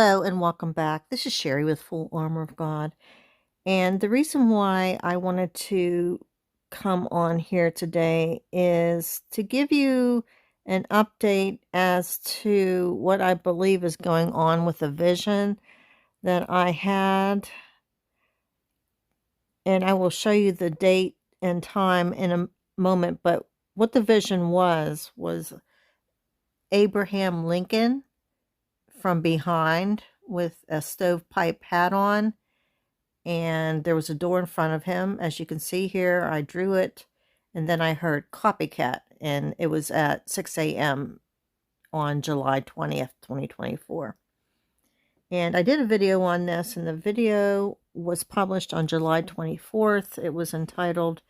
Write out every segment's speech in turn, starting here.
Hello and welcome back. This is Sherry with Full Armor of God. And the reason why I wanted to come on here today is to give you an update as to what I believe is going on with the vision that I had. And I will show you the date and time in a moment. But what the vision was Abraham Lincoln from behind with a stovepipe hat on, and there was a door in front of him. As you can see here, I drew it, and then I heard copycat, and it was at 6 a.m. on July 20th, 2024. And I did a video on this, and the video was published on July 24th. It was entitled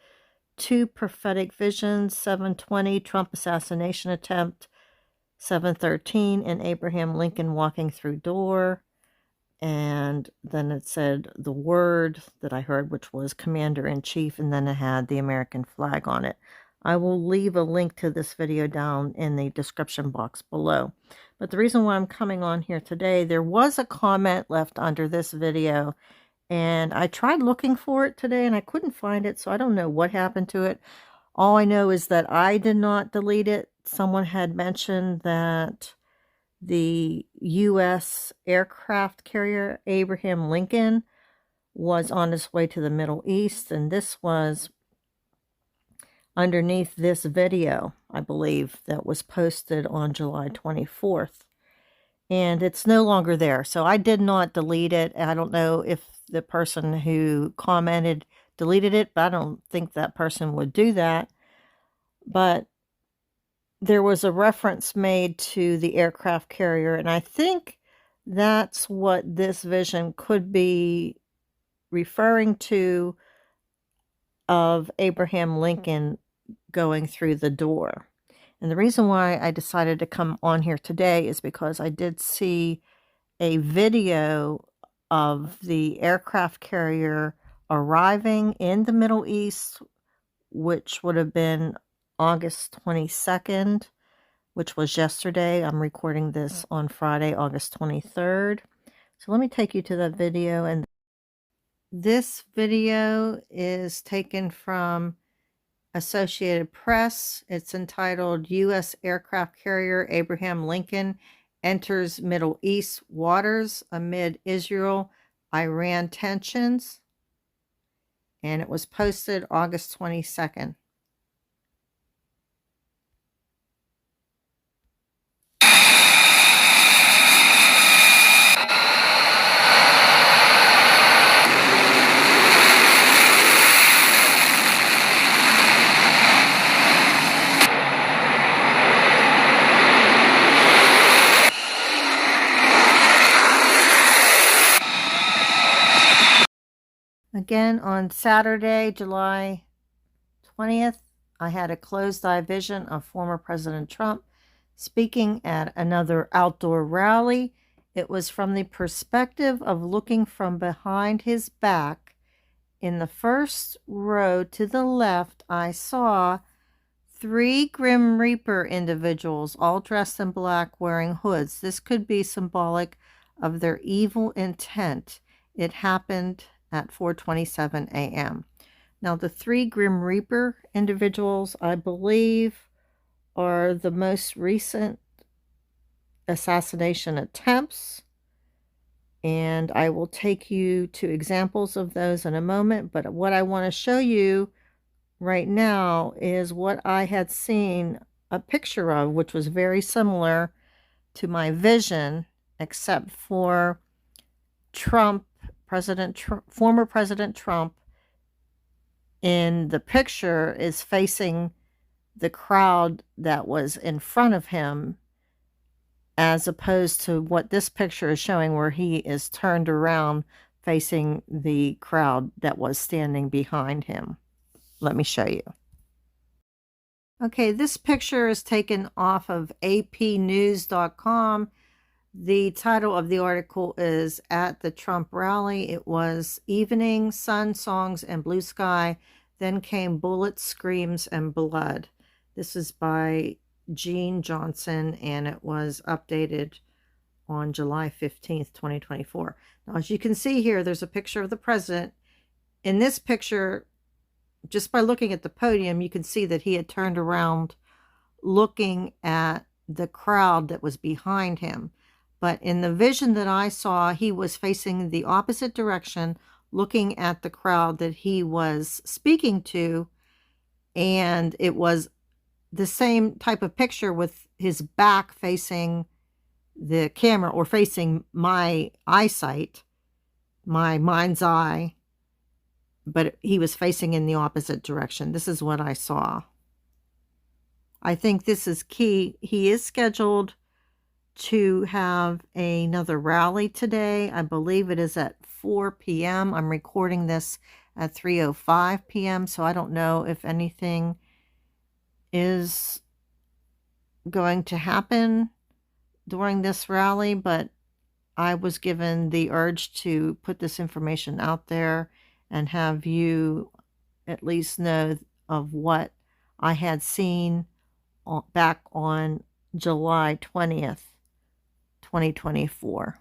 Two Prophetic Visions, 720 Trump Assassination Attempt, 713, and Abraham Lincoln walking through door. And then it said the word that I heard, which was Commander-in-Chief, and then it had the American flag on it. I will leave a link to this video down in the description box below. But the reason why I'm coming on here today, there was a comment left under this video, and I tried looking for it today and I couldn't find it, so I don't know what happened to it. All I know is that I did not delete it. Someone had mentioned that the U.S. aircraft carrier Abraham Lincoln was on its way to the Middle East, and this was underneath this video, I believe, that was posted on July 24th. And it's no longer there, so I did not delete it. I don't know if the person who commented deleted it, but I don't think that person would do that. But there was a reference made to the aircraft carrier, and I think that's what this vision could be referring to, of Abraham Lincoln going through the door. And the reason why I decided to come on here today is because I did see a video of the aircraft carrier arriving in the Middle East, which would have been August 22nd, which was yesterday. I'm recording this on Friday, August 23rd. So let me take you to that video. And this video is taken from Associated Press. It's entitled U.S. Aircraft Carrier Abraham Lincoln Enters Middle East Waters Amid Israel-Iran Tensions. And it was posted August 22nd. Again, on Saturday, July 20th, I had a closed-eye vision of former President Trump speaking at another outdoor rally. It was from the perspective of looking from behind his back. In the first row to the left, I saw 3 Grim Reaper individuals, all dressed in black, wearing hoods. This could be symbolic of their evil intent. It happened at 4:27 a.m. Now, the 3 Grim Reaper individuals, I believe, are the most recent assassination attempts, and I will take you to examples of those in a moment. But what I want to show you right now is what I had seen a picture of, which was very similar to my vision, except for Trump, former President Trump, in the picture is facing the crowd that was in front of him, as opposed to what this picture is showing, where he is turned around facing the crowd that was standing behind him. Let me show you. Okay, this picture is taken off of apnews.com. The title of the article is At the Trump Rally. It was Evening, Sun, Songs, and Blue Sky. Then came Bullets, Screams, and Blood. This is by Gene Johnson, and it was updated on July 15th, 2024. Now, as you can see here, there's a picture of the president. In this picture, just by looking at the podium, you can see that he had turned around looking at the crowd that was behind him. But in the vision that I saw, he was facing the opposite direction, looking at the crowd that he was speaking to. And it was the same type of picture with his back facing the camera, or facing my eyesight, my mind's eye, but he was facing in the opposite direction. This is what I saw. I think this is key. He is scheduled to have another rally today. I believe it is at 4 p.m. I'm recording this at 3:05 p.m., so I don't know if anything is going to happen during this rally, but I was given the urge to put this information out there and have you at least know of what I had seen back on July 20th, 2024.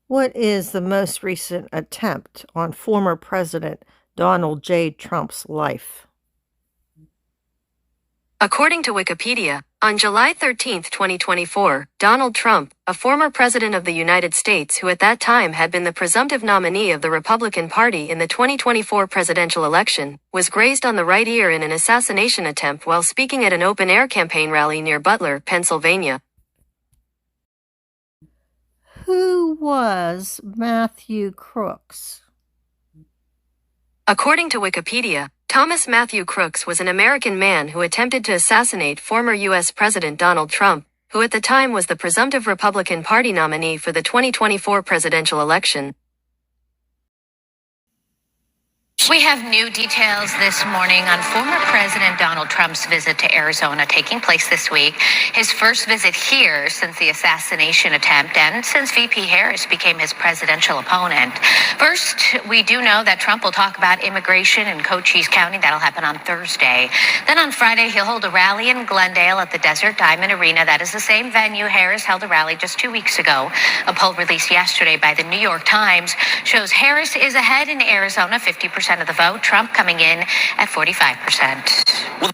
What is the most recent attempt on former President Donald J. Trump's life? According to Wikipedia, on July 13, 2024, Donald Trump, a former president of the United States who at that time had been the presumptive nominee of the Republican Party in the 2024 presidential election, was grazed on the right ear in an assassination attempt while speaking at an open-air campaign rally near Butler, Pennsylvania. Who was Matthew Crooks? According to Wikipedia, Thomas Matthew Crooks was an American man who attempted to assassinate former U.S. President Donald Trump, who at the time was the presumptive Republican Party nominee for the 2024 presidential election. We have new details this morning on former President Donald Trump's visit to Arizona taking place this week. His first visit here since the assassination attempt and since VP Harris became his presidential opponent. First, we do know that Trump will talk about immigration in Cochise County. That'll happen on Thursday. Then on Friday, he'll hold a rally in Glendale at the Desert Diamond Arena. That is the same venue Harris held a rally just 2 weeks ago. A poll released yesterday by the New York Times shows Harris is ahead in Arizona, 50% of the vote. Trump coming in at 45%.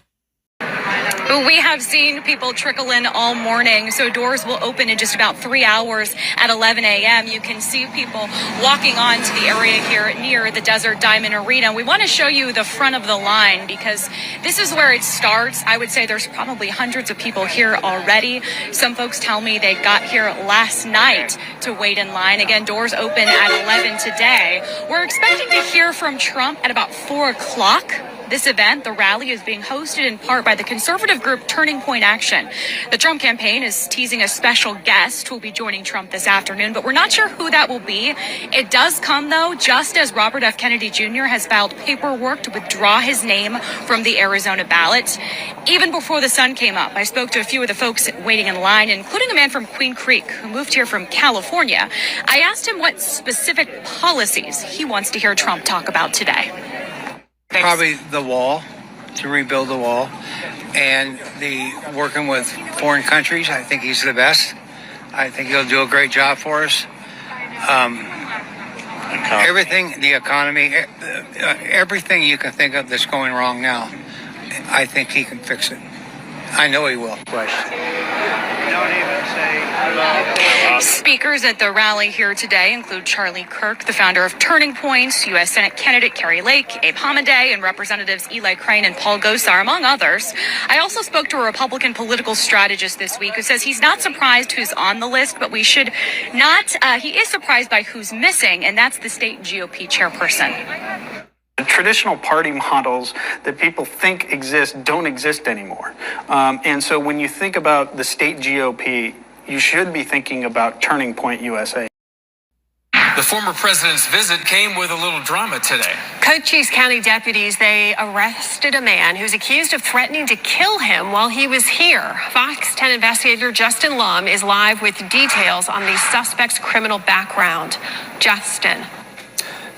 We have seen people trickle in all morning, so doors will open in just about 3 hours at 11 a.m. You can see people walking onto the area here near the Desert Diamond Arena. We want to show you the front of the line because this is where it starts. I would say there's probably hundreds of people here already. Some folks tell me they got here last night to wait in line. Again, doors open at 11 today. We're expecting to hear from Trump at about 4 o'clock. This event, the rally, is being hosted in part by the conservative group Turning Point Action. The Trump campaign is teasing a special guest who will be joining Trump this afternoon, but we're not sure who that will be. It does come, though, just as Robert F. Kennedy Jr. has filed paperwork to withdraw his name from the Arizona ballot. Even before the sun came up, I spoke to a few of the folks waiting in line, including a man from Queen Creek who moved here from California. I asked him what specific policies he wants to hear Trump talk about today. Probably the wall, to rebuild the wall, and the working with foreign countries. I think he's the best. I think he'll do a great job for us. Everything, the economy, everything you can think of that's going wrong now, I think he can fix it. I know he will. Don't even say hello. Speakers at the rally here today include Charlie Kirk, the founder of Turning Point, U.S. Senate candidate Carrie Lake, Abe Hamadeh, and Representatives Eli Crane and Paul Gosar, among others. I also spoke to a Republican political strategist this week who says he's not surprised who's on the list, but we should not. He is surprised by who's missing, and that's the state GOP chairperson. The traditional party models that people think exist don't exist anymore. And so when you think about the state GOP, you should be thinking about Turning Point USA. The former president's visit came with a little drama today. Cochise County deputies, they arrested a man who's accused of threatening to kill him while he was here. Fox 10 investigator Justin Lum is live with details on the suspect's criminal background. Justin.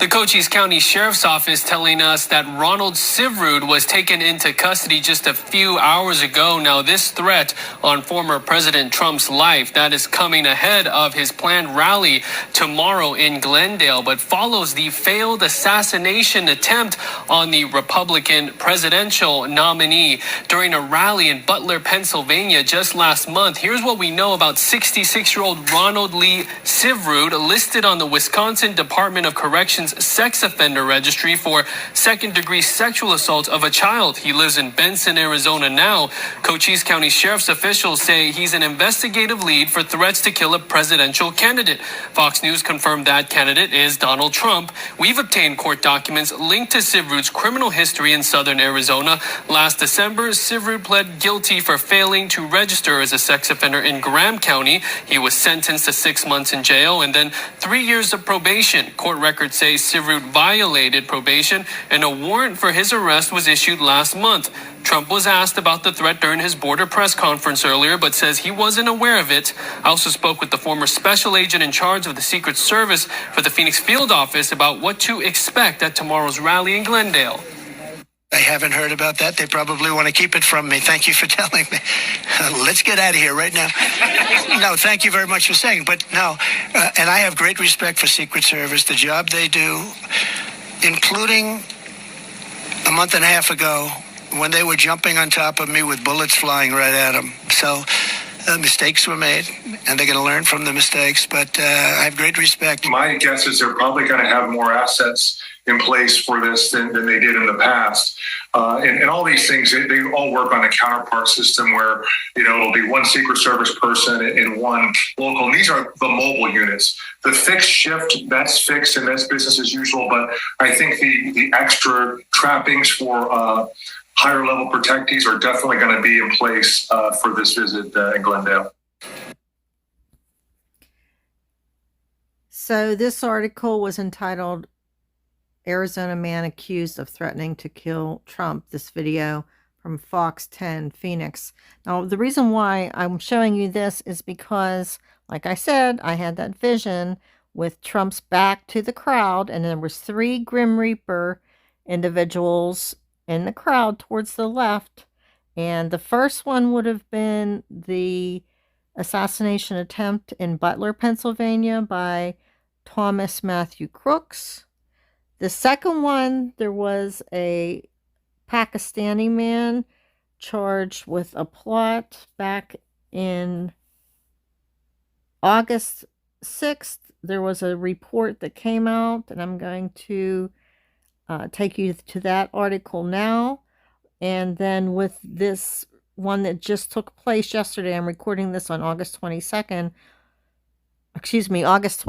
The Cochise County Sheriff's Office telling us that Ronald Syverud was taken into custody just a few hours ago. Now, this threat on former President Trump's life, that is coming ahead of his planned rally tomorrow in Glendale, but follows the failed assassination attempt on the Republican presidential nominee during a rally in Butler, Pennsylvania just last month. Here's what we know about 66-year-old Ronald Lee Syverud, listed on the Wisconsin Department of Corrections sex offender registry for second-degree sexual assault of a child. He lives in Benson, Arizona now. Cochise County Sheriff's officials say he's an investigative lead for threats to kill a presidential candidate. Fox News confirmed that candidate is Donald Trump. We've obtained court documents linked to Syverud's criminal history in southern Arizona. Last December, Syverud pled guilty for failing to register as a sex offender in Graham County. He was sentenced to 6 months in jail and then 3 years of probation. Court records say Syverud violated probation and a warrant for his arrest was issued last month. Trump was asked about the threat during his border press conference earlier, but says he wasn't aware of it. I also spoke with the former special agent in charge of the Secret Service for the Phoenix field office about what to expect at tomorrow's rally in Glendale. I haven't heard about that. They probably want to keep it from me. Thank you for telling me. Let's get out of here right now. No, thank you very much for saying. But no, and I have great respect for Secret Service, the job they do, including a month and a half ago when they were jumping on top of me with bullets flying right at them. So mistakes were made, and they're going to learn from the mistakes. But I have great respect. My guess is they're probably going to have more assets in place for this than they did in the past. And all these things, they all work on a counterpart system where, it'll be one Secret Service person and one local. And these are the mobile units. The fixed shift, that's fixed and that's business as usual. But I think the extra trappings for higher level protectees are definitely going to be in place for this visit in Glendale. So this article was entitled Arizona Man Accused of Threatening to Kill Trump. This video from Fox 10 Phoenix. Now, the reason why I'm showing you this is because, like I said, I had that vision with Trump's back to the crowd, and there was 3 Grim Reaper individuals in the crowd towards the left, and the first one would have been the assassination attempt in Butler, Pennsylvania by Thomas Matthew Crooks. The second one, there was a Pakistani man charged with a plot back in August 6th. There was a report that came out, and I'm going to take you to that article now. And then with this one that just took place yesterday, I'm recording this on August 23rd. August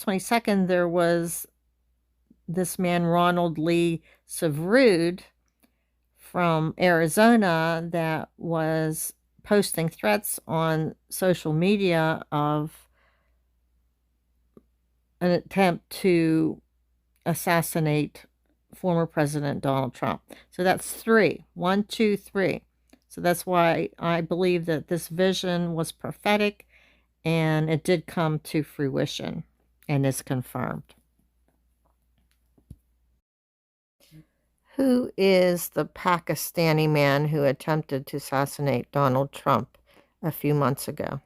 22nd, there was this man, Ronald Lee Syverud from Arizona, that was posting threats on social media of an attempt to assassinate former President Donald Trump. So that's 3. 1, 2, 3. So that's why I believe that this vision was prophetic, and it did come to fruition and is confirmed. Who is the Pakistani man who attempted to assassinate Donald Trump a few months ago?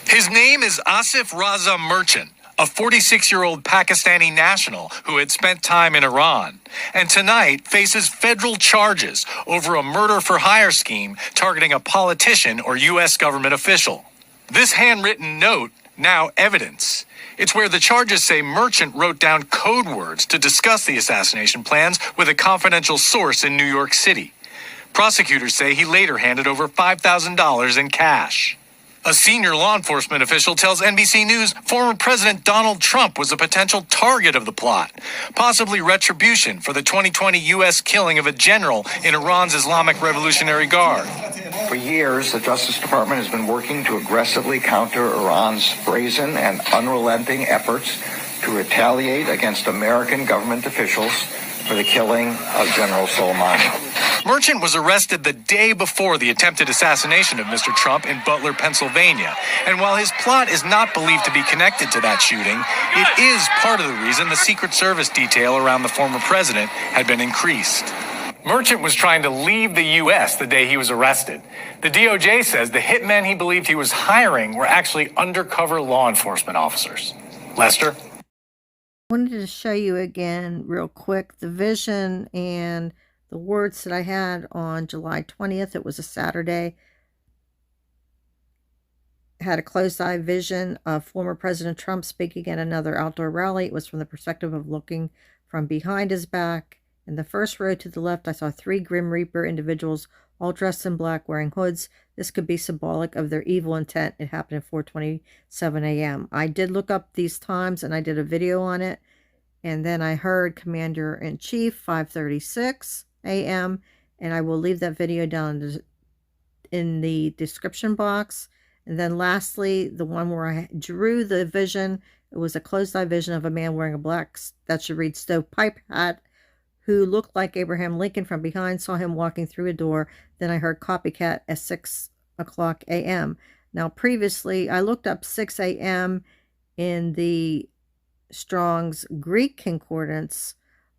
His name is Asif Raza Merchant, a 46-year-old Pakistani national who had spent time in Iran, and tonight faces federal charges over a murder-for-hire scheme targeting a politician or U.S. government official. This handwritten note, now evidence. It's where the charges say Merchant wrote down code words to discuss the assassination plans with a confidential source in New York City. Prosecutors say he later handed over $5,000 in cash. A senior law enforcement official tells NBC News former President Donald Trump was a potential target of the plot, possibly retribution for the 2020 U.S. killing of a general in Iran's Islamic Revolutionary Guard. For years, the Justice Department has been working to aggressively counter Iran's brazen and unrelenting efforts to retaliate against American government officials for the killing of General Soleimani. Merchant was arrested the day before the attempted assassination of Mr. Trump in Butler, Pennsylvania. And while his plot is not believed to be connected to that shooting, it is part of the reason the Secret Service detail around the former president had been increased. Merchant was trying to leave the U.S. the day he was arrested. The DOJ says the hitmen he believed he was hiring were actually undercover law enforcement officers. Lester? I wanted to show you again real quick the vision and the words that I had on July 20th. It was a Saturday. I had a closed-eye vision of former President Trump speaking at another outdoor rally. It was from the perspective of looking from behind his back. In the first row to the left, I saw 3 Grim Reaper individuals all dressed in black wearing hoods. This could be symbolic of their evil intent. It happened at 4:27 a.m. I did look up these times and I did a video on it. And then I heard Commander-in-Chief 5:36 a.m. and I will leave that video down in the description box. And then lastly, the one where I drew the vision, it was a closed-eye vision of a man wearing a black, that should read stovepipe hat, who looked like Abraham Lincoln from behind, saw him walking through a door. Then I heard copycat at 6 o'clock a.m. Now, previously, I looked up 6 a.m. in the Strong's Greek concordance,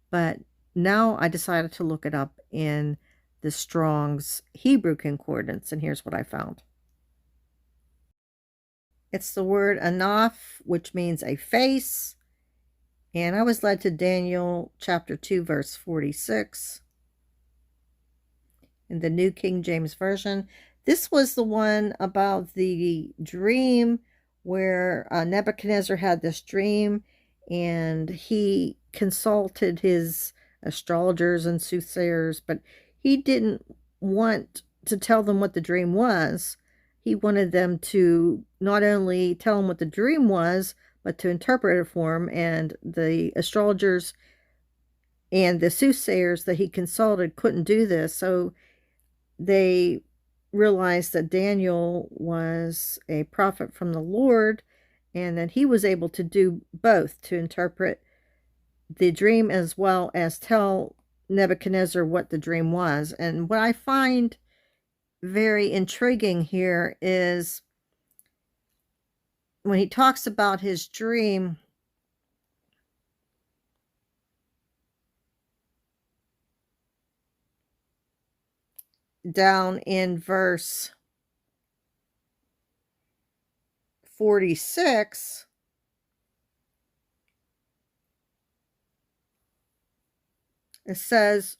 but now I decided to look it up in the Strong's Hebrew concordance, and here's what I found. It's the word anaf, which means a face. And I was led to Daniel chapter 2, verse 46 in the New King James Version. This was the one about the dream where Nebuchadnezzar had this dream and he consulted his astrologers and soothsayers, but he didn't want to tell them what the dream was. He wanted them to not only tell him what the dream was, but to interpret it for him. And the astrologers and the soothsayers that he consulted couldn't do this. So they realized that Daniel was a prophet from the Lord and that he was able to do both, to interpret the dream as well as tell Nebuchadnezzar what the dream was. And what I find very intriguing here is when he talks about his dream, down in verse 46, it says,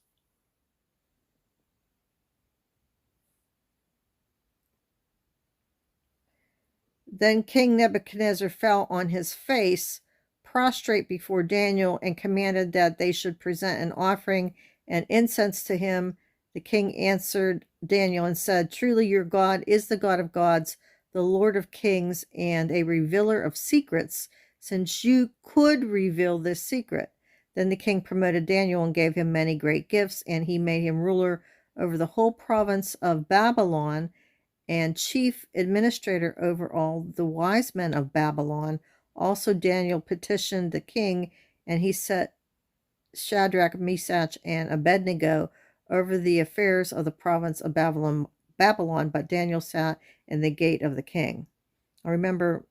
then King Nebuchadnezzar fell on his face, prostrate before Daniel, and commanded that they should present an offering and incense to him. The king answered Daniel and said, truly your God is the God of gods, the Lord of kings, and a revealer of secrets, since you could reveal this secret. Then the king promoted Daniel and gave him many great gifts, and he made him ruler over the whole province of Babylon, and chief administrator over all the wise men of Babylon. Also Daniel petitioned the king, and he set Shadrach, Meshach, and Abednego over the affairs of the province of Babylon, but Daniel sat in the gate of the king. I remember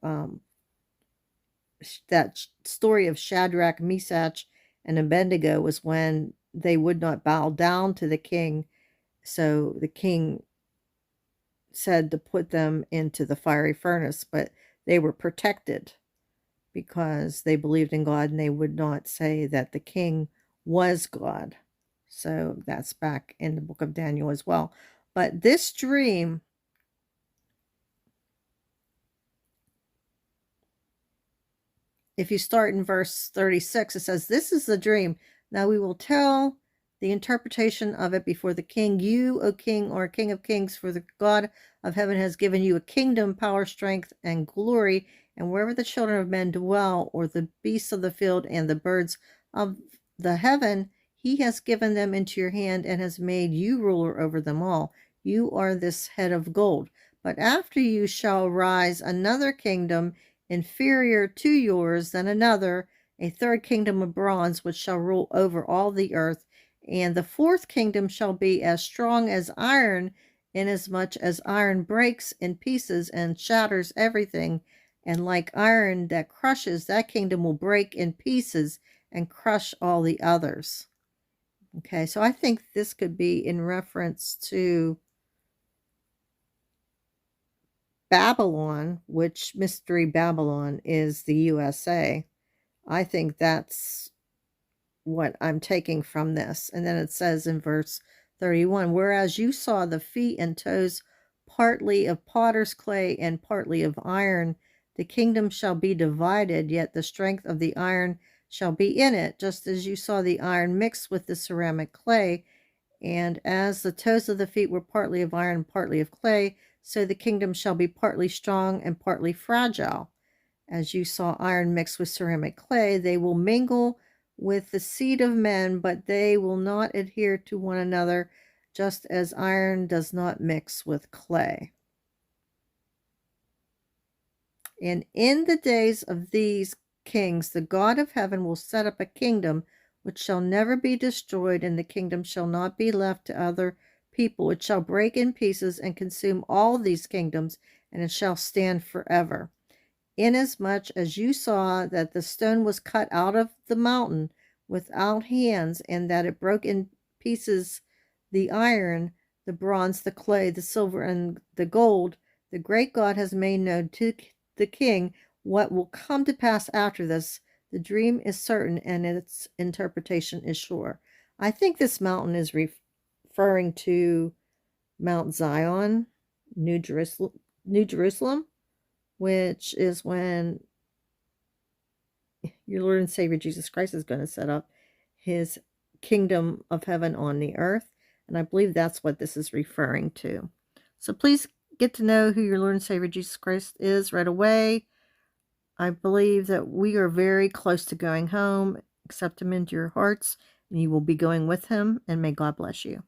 that story of Shadrach, Meshach, and Abednego was when they would not bow down to the king, so the king said to put them into the fiery furnace, but they were protected because they believed in God and they would not say that the king was God. So that's back in the book of Daniel as well. But this dream, if you start in verse 36, it says, this is the dream. Now we will tell the interpretation of it before the king. You, O king, or king of kings, for the God of heaven has given you a kingdom, power, strength, and glory. And wherever the children of men dwell, or the beasts of the field and the birds of the heaven, he has given them into your hand and has made you ruler over them all. You are this head of gold. But after you shall rise another kingdom inferior to yours, then another, a third kingdom of bronze, which shall rule over all the earth. And the fourth kingdom shall be as strong as iron, inasmuch as iron breaks in pieces and shatters everything. And like iron that crushes, that kingdom will break in pieces and crush all the others. Okay, so I think this could be in reference to Babylon, which Mystery Babylon is the USA. I think that's what I'm taking from this. And then it says in verse 31, whereas you saw the feet and toes partly of potter's clay and partly of iron, the kingdom shall be divided, yet the strength of the iron shall be in it, just as you saw the iron mixed with the ceramic clay. And as the toes of the feet were partly of iron and partly of clay, so the kingdom shall be partly strong and partly fragile. As you saw iron mixed with ceramic clay, they will mingle with the seed of men, but they will not adhere to one another, just as iron does not mix with clay. And in the days of these kings, the God of heaven will set up a kingdom which shall never be destroyed, and the kingdom shall not be left to other people. It shall break in pieces and consume all these kingdoms, and it shall stand forever. Inasmuch as you saw that the stone was cut out of the mountain without hands, and that it broke in pieces the iron, the bronze, the clay, the silver, and the gold, the great God has made known to the king what will come to pass after this. The dream is certain, and its interpretation is sure. I think this mountain is referring to Mount Zion, New Jerusalem, which is when your Lord and Savior Jesus Christ is going to set up his kingdom of heaven on the earth. And I believe that's what this is referring to. So please get to know who your Lord and Savior Jesus Christ is right away. I believe that we are very close to going home. Accept him into your hearts, and you will be going with him. And may God bless you.